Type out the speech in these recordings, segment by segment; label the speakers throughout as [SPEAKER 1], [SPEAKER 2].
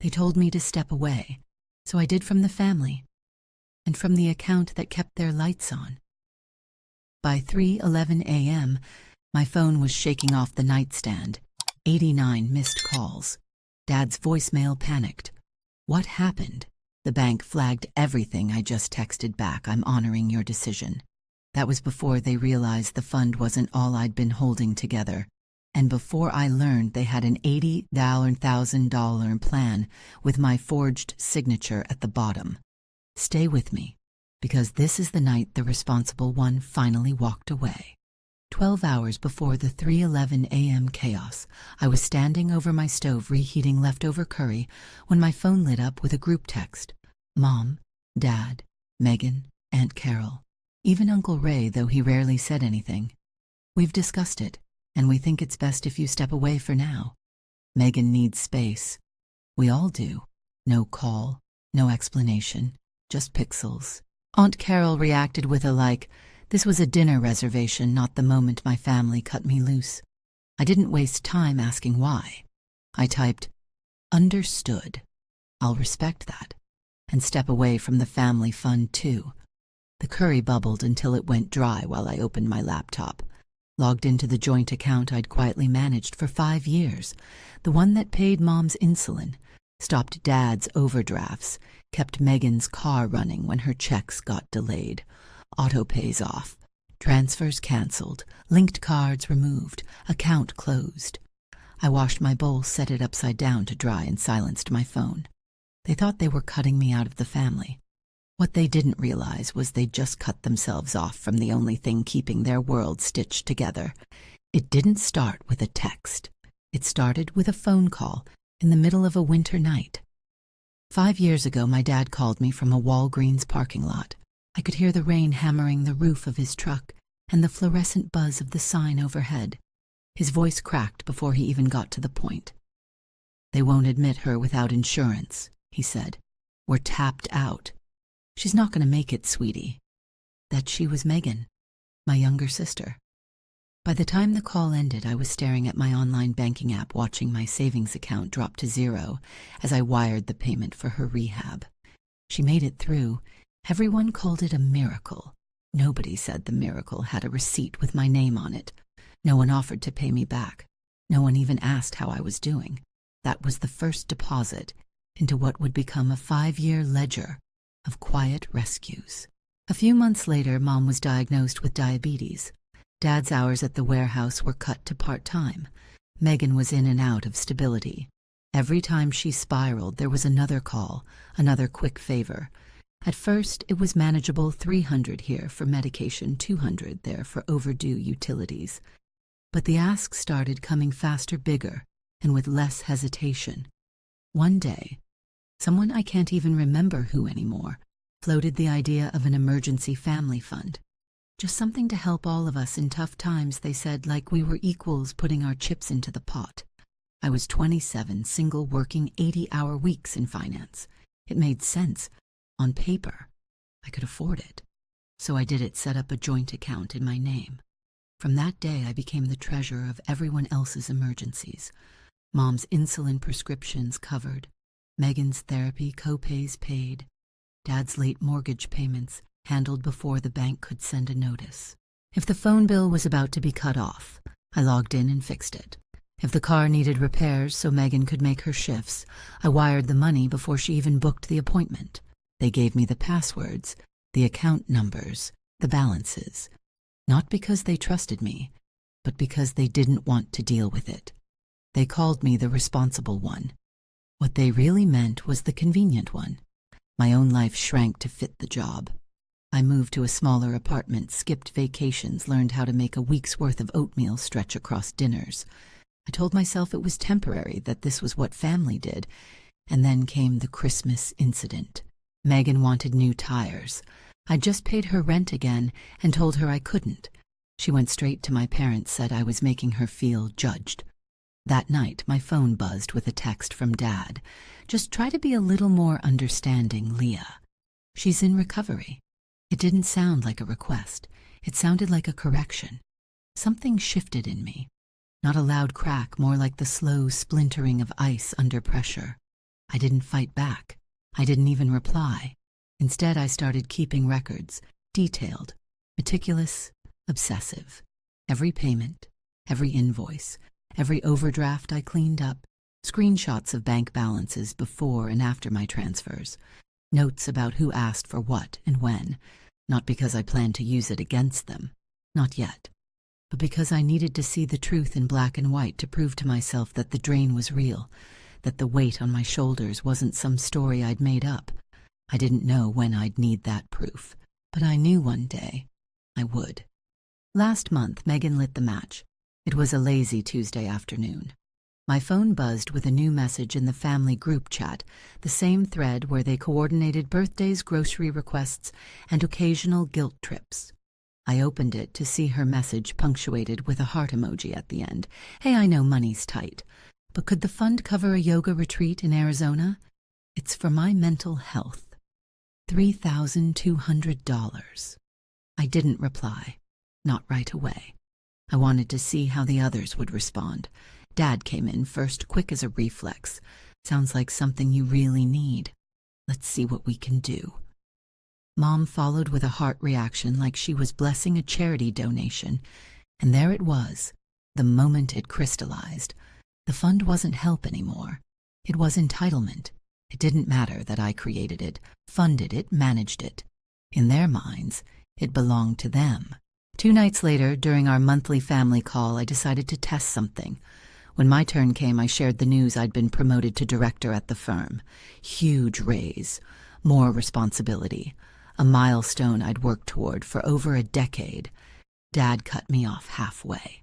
[SPEAKER 1] They told me to step away, so I did, from the family and from the account that kept their lights on. By 3:11 a.m., my phone was shaking off the nightstand. 89 missed calls. Dad's voicemail panicked. What happened? The bank flagged everything I just texted back. I'm honoring your decision. That was before they realized the fund wasn't all I'd been holding together, and before I learned they had an $80,000 plan with my forged signature at the bottom. Stay with me, because this is the night the responsible one finally walked away. 12 hours before the 3:11 a.m. chaos, I was standing over my stove reheating leftover curry when my phone lit up with a group text. Mom, Dad, Megan, Aunt Carol, even Uncle Ray, though he rarely said anything. We've discussed it, and we think it's best if you step away for now. Megan needs space. We all do. No call, no explanation, just pixels. Aunt Carol reacted with a like. This was a dinner reservation, not the moment my family cut me loose. I didn't waste time asking why. I typed, understood. I'll respect that. And step away from the family fun too. The curry bubbled until it went dry while I opened my laptop. Logged into the joint account I'd quietly managed for 5 years, the one that paid Mom's insulin, stopped Dad's overdrafts, kept Megan's car running when her checks got delayed. Auto pays off, transfers canceled, linked cards removed, account closed. I washed my bowl, set it upside down to dry, and silenced my phone. They thought they were cutting me out of the family. What they didn't realize was they'd just cut themselves off from the only thing keeping their world stitched together. It didn't start with a text. It started with a phone call in the middle of a winter night. 5 years ago, my dad called me from a Walgreens parking lot. I could hear the rain hammering the roof of his truck and the fluorescent buzz of the sign overhead. His voice cracked before he even got to the point. They won't admit her without insurance, he said. We're tapped out. She's not going to make it, sweetie. That she was Megan, my younger sister. By the time the call ended, I was staring at my online banking app, watching my savings account drop to zero as I wired the payment for her rehab. She made it through. Everyone called it a miracle. Nobody said the miracle had a receipt with my name on it. No one offered to pay me back. No one even asked how I was doing. That was the first deposit into what would become a 5-year ledger of quiet rescues. A few months later, Mom was diagnosed with diabetes. Dad's hours at the warehouse were cut to part-time. Megan was in and out of stability. Every time she spiraled, there was another call, another quick favor. At first, it was manageable, $300 here for medication, $200 there for overdue utilities. But the asks started coming faster, bigger, and with less hesitation. One day, someone I can't even remember who anymore, floated the idea of an emergency family fund. Just something to help all of us in tough times, they said, like we were equals putting our chips into the pot. I was 27, single, working 80-hour weeks in finance. It made sense. On paper, I could afford it. So I did it, set up a joint account in my name. From that day, I became the treasurer of everyone else's emergencies. Mom's insulin prescriptions covered, Megan's therapy co-pays paid, Dad's late mortgage payments handled before the bank could send a notice. If the phone bill was about to be cut off, I logged in and fixed it. If the car needed repairs so Megan could make her shifts, I wired the money before she even booked the appointment. They gave me the passwords, the account numbers, the balances. Not because they trusted me, but because they didn't want to deal with it. They called me the responsible one. What they really meant was the convenient one. My own life shrank to fit the job. I moved to a smaller apartment, skipped vacations, learned how to make a week's worth of oatmeal stretch across dinners. I told myself it was temporary, that this was what family did. And then came the Christmas incident. Megan wanted new tires. I just paid her rent again and told her I couldn't. She went straight to my parents, said I was making her feel judged. That night, my phone buzzed with a text from Dad. Just try to be a little more understanding, Leah. She's in recovery. It didn't sound like a request. It sounded like a correction. Something shifted in me. Not a loud crack, more like the slow splintering of ice under pressure. I didn't fight back. I didn't even reply. Instead, I started keeping records, detailed, meticulous, obsessive. Every payment, every invoice, every overdraft I cleaned up, screenshots of bank balances before and after my transfers, notes about who asked for what and when, not because I planned to use it against them, not yet, but because I needed to see the truth in black and white to prove to myself that the drain was real, that the weight on my shoulders wasn't some story I'd made up. I didn't know when I'd need that proof, but I knew one day I would. Last month, Megan lit the match. It was a lazy Tuesday afternoon. My phone buzzed with a new message in the family group chat, the same thread where they coordinated birthdays, grocery requests, and occasional guilt trips. I opened it to see her message punctuated with a heart emoji at the end. Hey, I know money's tight, but could the fund cover a yoga retreat in Arizona? It's for my mental health. $3,200. I didn't reply. Not right away. I wanted to see how the others would respond. Dad came in first, quick as a reflex. Sounds like something you really need. Let's see what we can do. Mom followed with a heart reaction like she was blessing a charity donation. And there it was, the moment it crystallized. The fund wasn't help anymore. It was entitlement. It didn't matter that I created it, funded it, managed it. In their minds, it belonged to them. 2 nights later, during our monthly family call, I decided to test something. When my turn came, I shared the news I'd been promoted to director at the firm. Huge raise, more responsibility, a milestone I'd worked toward for over a decade. Dad cut me off halfway.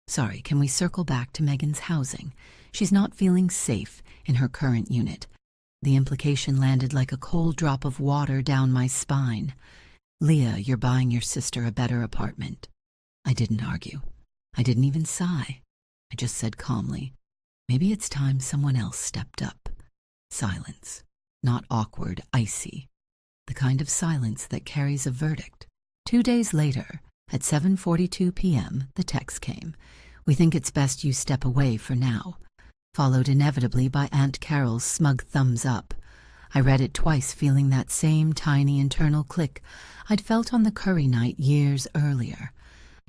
[SPEAKER 1] Sorry, can we circle back to Megan's housing? She's not feeling safe in her current unit. The implication landed like a cold drop of water down my spine. Leah, you're buying your sister a better apartment. I didn't argue. I didn't even sigh. I just said calmly, maybe it's time someone else stepped up. Silence. Not awkward, icy. The kind of silence that carries a verdict. 2 days later, at 7:42 p.m., the text came. We think it's best you step away for now. Followed inevitably by Aunt Carol's smug thumbs up. I read it twice, feeling that same tiny internal click I'd felt on the curry night years earlier.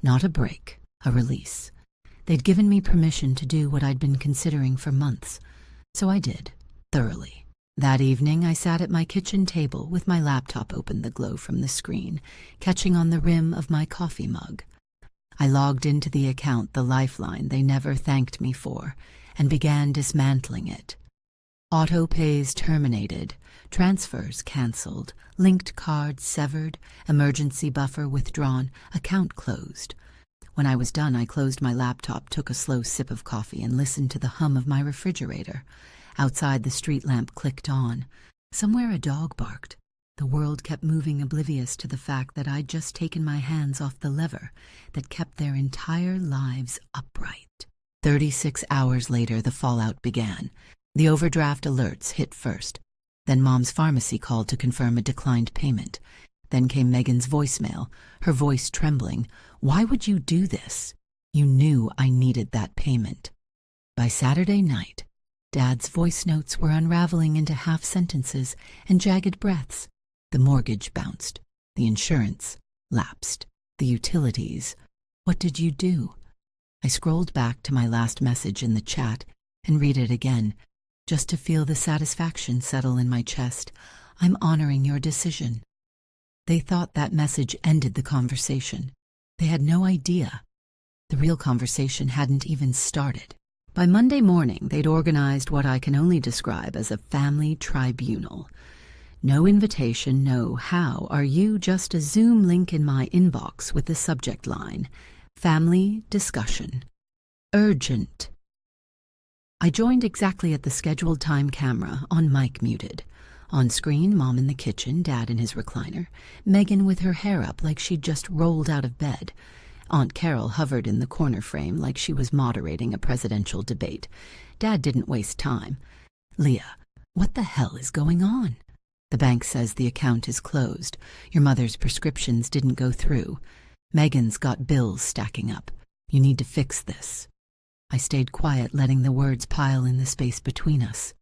[SPEAKER 1] Not a break, a release. They'd given me permission to do what I'd been considering for months, so I did, thoroughly. That evening, I sat at my kitchen table with my laptop open, the glow from the screen, catching on the rim of my coffee mug. I logged into the account, the lifeline they never thanked me for, and began dismantling it. Auto pays terminated, transfers canceled, linked cards severed, emergency buffer withdrawn, account closed. When I was done, I closed my laptop, took a slow sip of coffee, and listened to the hum of my refrigerator. Outside, the street lamp clicked on. Somewhere a dog barked. The world kept moving, oblivious to the fact that I'd just taken my hands off the lever that kept their entire lives upright. 36 hours later, the fallout began. The overdraft alerts hit first. Then Mom's pharmacy called to confirm a declined payment. Then came Megan's voicemail, her voice trembling. Why would you do this? You knew I needed that payment. By Saturday night, Dad's voice notes were unraveling into half sentences and jagged breaths. The mortgage bounced. The insurance lapsed. The utilities. What did you do? I scrolled back to my last message in the chat and read it again, just to feel the satisfaction settle in my chest. I'm honoring your decision. They thought that message ended the conversation. They had no idea. The real conversation hadn't even started. By Monday morning, they'd organized what I can only describe as a family tribunal. No invitation, no how are you, just a Zoom link in my inbox with the subject line, family discussion. Urgent. I joined exactly at the scheduled time, camera on mic muted. On screen, Mom in the kitchen, Dad in his recliner, Megan with her hair up like she'd just rolled out of bed. Aunt Carol hovered in the corner frame like she was moderating a presidential debate. Dad didn't waste time. Leah, what the hell is going on? The bank says the account is closed. Your mother's prescriptions didn't go through. Megan's got bills stacking up. You need to fix this. I stayed quiet, letting the words pile in the space between us.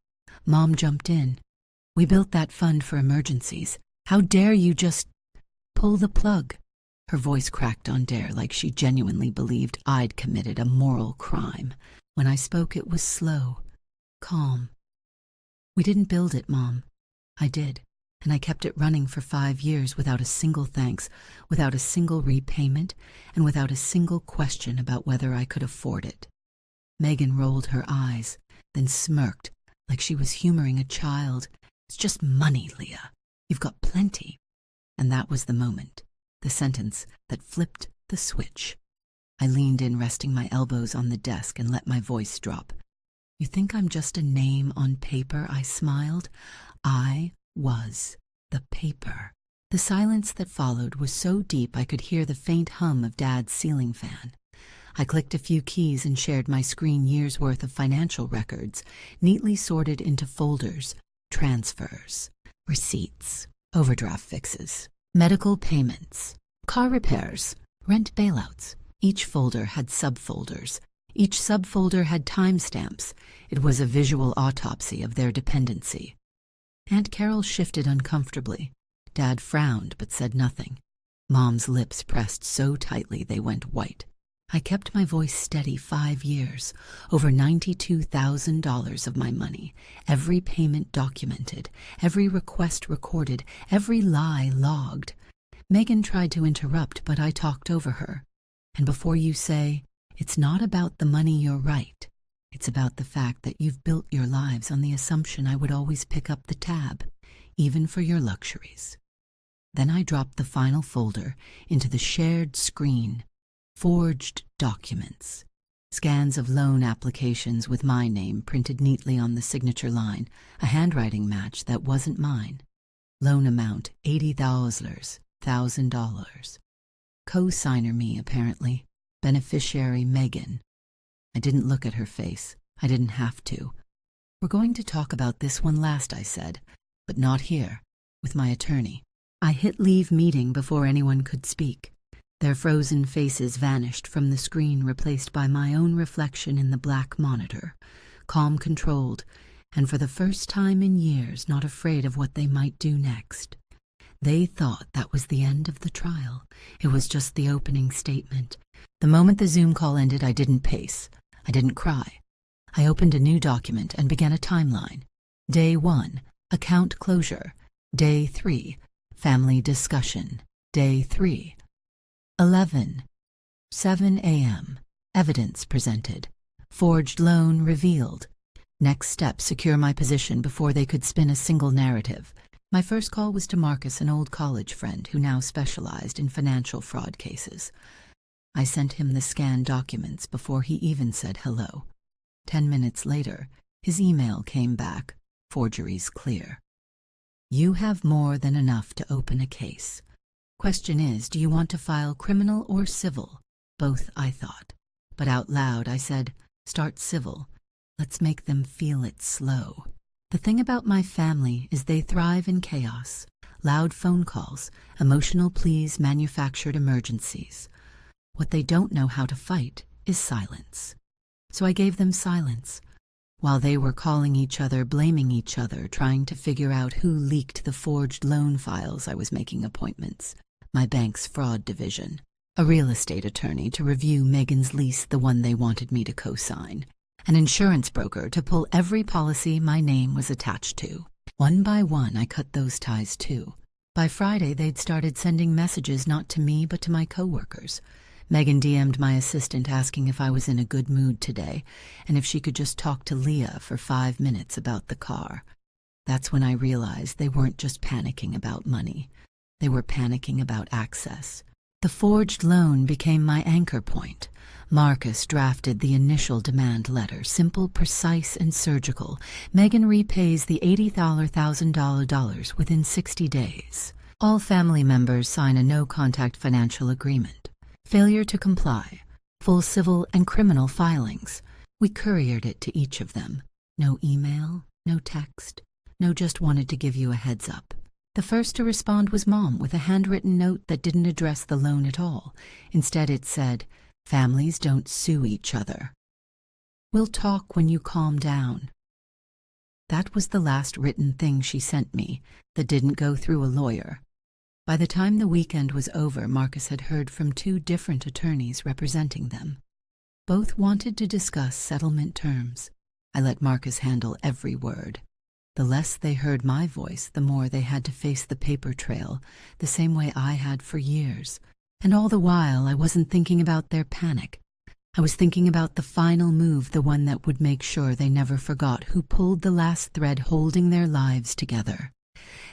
[SPEAKER 1] Mom jumped in. "We built that fund for emergencies. How dare you just pull the plug?" Her voice cracked on Dare like she genuinely believed I'd committed a moral crime. When I spoke, it was slow, calm. "We didn't build it, Mom. I did, and I kept it running for 5 years without a single thanks, without a single repayment, and without a single question about whether I could afford it." Megan rolled her eyes, then smirked like she was humoring a child. "It's just money, Leah. You've got plenty." And that was the moment, the sentence that flipped the switch. I leaned in, resting my elbows on the desk, and let my voice drop. "You think I'm just a name on paper?" I smiled. I was the paper. The silence that followed was so deep I could hear the faint hum of Dad's ceiling fan. I clicked a few keys and shared my screen years' worth of financial records, neatly sorted into folders: transfers, receipts, overdraft fixes, medical payments, car repairs, rent bailouts. Each folder had subfolders. Each subfolder had timestamps. It was a visual autopsy of their dependency. Aunt Carol shifted uncomfortably. Dad frowned but said nothing. Mom's lips pressed so tightly they went white. I kept my voice steady 5 years, over $92,000 of my money, every payment documented, every request recorded, every lie logged. Megan tried to interrupt, but I talked over her. "And before you say, it's not about the money, you're right. It's about the fact that you've built your lives on the assumption I would always pick up the tab, even for your luxuries." Then I dropped the final folder into the shared screen. Forged documents. Scans of loan applications with my name printed neatly on the signature line, a handwriting match that wasn't mine. Loan amount $80,000. Co-signer me, apparently. Beneficiary Megan. I didn't look at her face. I didn't have to. "We're going to talk about this one last," I said, "but not here, with my attorney." I hit leave meeting before anyone could speak. Their frozen faces vanished from the screen, replaced by my own reflection in the black monitor, calm, controlled, and for the first time in years not afraid of what they might do next. They thought that was the end of the trial. It was just the opening statement. The moment the Zoom call ended, I didn't pace. I didn't cry. I opened a new document and began a timeline. Day 1, account closure. Day 3, family discussion. Day 3, 7 a.m. Evidence presented. Forged loan revealed. Next step, secure my position before they could spin a single narrative. My first call was to Marcus, an old college friend who now specialized in financial fraud cases. I sent him the scanned documents before he even said hello. 10 minutes later, his email came back. Forgeries clear. "You have more than enough to open a case. Question is, do you want to file criminal or civil?" Both, I thought. But out loud I said, "Start civil. Let's make them feel it slow." The thing about my family is they thrive in chaos. Loud phone calls, emotional pleas, manufactured emergencies. What they don't know how to fight is silence. So I gave them silence. While they were calling each other, blaming each other, trying to figure out who leaked the forged loan files, I was making appointments. My bank's fraud division, a real estate attorney to review Megan's lease, the one they wanted me to co-sign, an insurance broker to pull every policy my name was attached to. One by one, I cut those ties too. By Friday, they'd started sending messages not to me but to my coworkers. Megan DM'd my assistant asking if I was in a good mood today and if she could just talk to Leah for 5 minutes about the car. That's when I realized they weren't just panicking about money. They were panicking about access. The forged loan became my anchor point. Marcus drafted the initial demand letter, simple, precise, and surgical. Megan repays the $80,000 within 60 days. All family members sign a no-contact financial agreement. Failure to comply. Full civil and criminal filings. We couriered it to each of them. No email, no text, no just wanted to give you a heads up. The first to respond was Mom, with a handwritten note that didn't address the loan at all. Instead it said, "Families don't sue each other. We'll talk when you calm down." That was the last written thing she sent me that didn't go through a lawyer. By the time the weekend was over, Marcus had heard from 2 different attorneys representing them. Both wanted to discuss settlement terms. I let Marcus handle every word. The less they heard my voice, the more they had to face the paper trail, the same way I had for years. And all the while, I wasn't thinking about their panic. I was thinking about the final move, the one that would make sure they never forgot who pulled the last thread holding their lives together.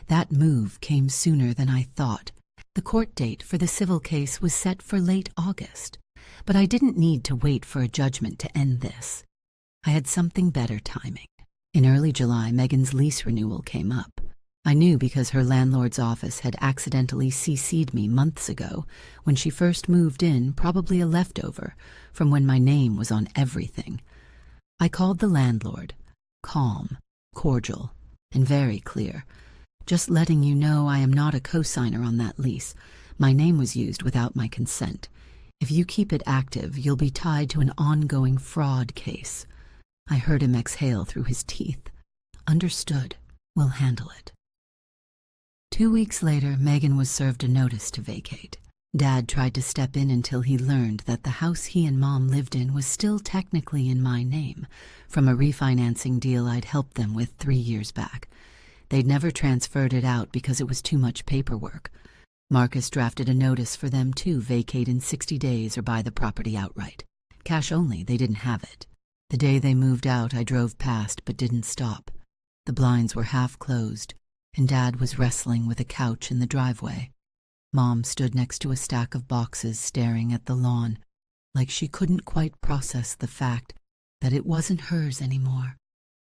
[SPEAKER 1] That move came sooner than I thought. The court date for the civil case was set for late August, but I didn't need to wait for a judgment to end this. I had something better timing. In early July, Megan's lease renewal came up. I knew because her landlord's office had accidentally CC'd me months ago when she first moved in, probably a leftover from when my name was on everything. I called the landlord, calm, cordial, and very clear. Just letting you know I am not a co-signer on that lease. My name was used without my consent. If you keep it active, you'll be tied to an ongoing fraud case. I heard him exhale through his teeth. Understood. We'll handle it. 2 weeks later, Megan was served a notice to vacate. Dad tried to step in until he learned that the house he and Mom lived in was still technically in my name, from a refinancing deal I'd helped them with 3 years back. They'd never transferred it out because it was too much paperwork. Marcus drafted a notice for them to vacate in 60 days or buy the property outright. Cash only, they didn't have it. The day they moved out, I drove past but didn't stop. The blinds were half closed, and Dad was wrestling with a couch in the driveway. Mom stood next to a stack of boxes staring at the lawn, like she couldn't quite process the fact that it wasn't hers anymore.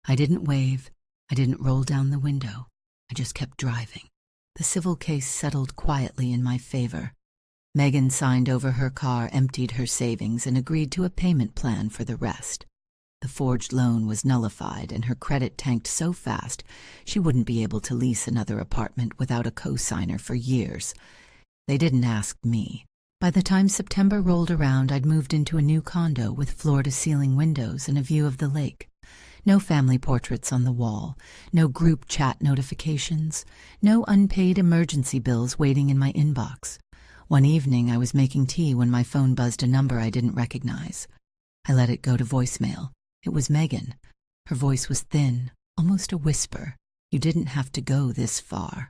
[SPEAKER 1] I didn't wave. I didn't roll down the window. I just kept driving. The civil case settled quietly in my favor. Megan signed over her car, emptied her savings, and agreed to a payment plan for the rest. The forged loan was nullified, and her credit tanked so fast she wouldn't be able to lease another apartment without a co-signer for years. They didn't ask me. By the time September rolled around, I'd moved into a new condo with floor-to-ceiling windows and a view of the lake. No family portraits on the wall, no group chat notifications, no unpaid emergency bills waiting in my inbox. One evening, I was making tea when my phone buzzed a number I didn't recognize. I let it go to voicemail. It was Megan. Her voice was thin, almost a whisper. You didn't have to go this far.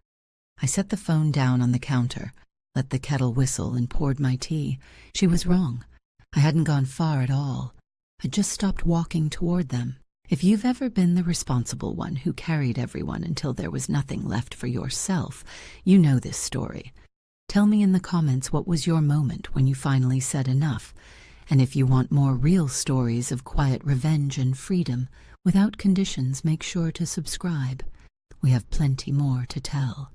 [SPEAKER 1] I set the phone down on the counter, let the kettle whistle, and poured my tea. She was wrong. I hadn't gone far at all. I'd just stopped walking toward them. If you've ever been the responsible one who carried everyone until there was nothing left for yourself, you know this story. Tell me in the comments what was your moment when you finally said enough. And if you want more real stories of quiet revenge and freedom, without conditions, make sure to subscribe. We have plenty more to tell.